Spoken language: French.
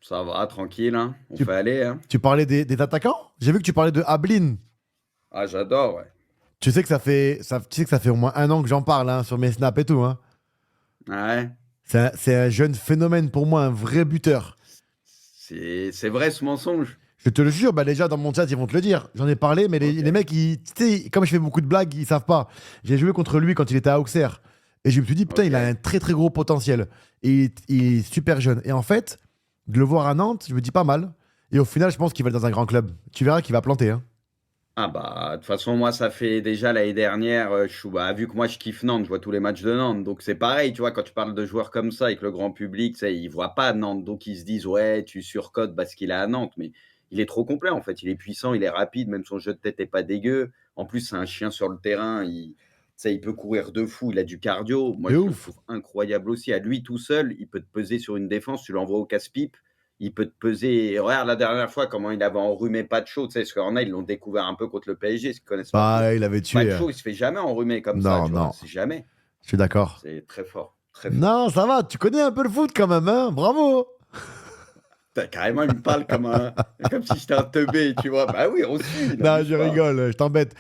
Ça va, tranquille, hein. On Tu, fait aller, hein. tu parlais des attaquants? J'ai vu que tu parlais de Ablin. Ah, j'adore, ouais. Tu sais que ça fait au moins un an que j'en parle hein, sur mes snaps et tout. Hein. Ouais. C'est un jeune phénomène pour moi, un vrai buteur. C'est vrai ce mensonge. Je te le jure, bah déjà dans mon chat, ils vont te le dire. J'en ai parlé, mais Ok. les mecs, tu sais, comme je fais beaucoup de blagues, ils savent pas. J'ai joué contre lui quand il était à Auxerre. Et je me suis dit, putain, Ok. il a un très très gros potentiel. Et il est super jeune. Et en fait, de le voir à Nantes, je me dis pas mal. Et au final, je pense qu'il va être dans un grand club. Tu verras qu'il va planter. Hein. Ah bah, de toute façon, moi, ça fait déjà l'année dernière, bah, vu que moi, je kiffe Nantes, je vois tous les matchs de Nantes. Donc, c'est pareil, tu vois, quand tu parles de joueurs comme ça avec le grand public, tu sais, ils voient pas Nantes. Donc, ils se disent, ouais, tu surcotes parce qu'il est à Nantes. Mais il est trop complet, en fait. Il est puissant, il est rapide, même son jeu de tête est pas dégueu. En plus, c'est un chien sur le terrain. Tu sais, il peut courir de fou, il a du cardio. Moi, De je le ouf. trouve incroyable aussi. À lui tout seul, il peut te peser sur une défense, tu l'envoies au casse-pipe. Il peut te peser. Regarde la dernière fois, comment il avait enrhumé Pacho. Tu sais, parce qu'en a, ils l'ont découvert un peu contre le PSG, ceux qui connaissent pas le foot. Bah, il avait tué. Pacho, il se fait jamais enrhumer comme ça, Non, tu vois. non. C'est jamais. Je suis d'accord. C'est très fort. Très fort. Non, ça va. Tu connais un peu le foot quand même, hein. Bravo. Carrément, il me parle comme si j'étais un teubé, tu vois. Bah oui, on suit, non, Non, bouge je pas. rigole. Je t'embête.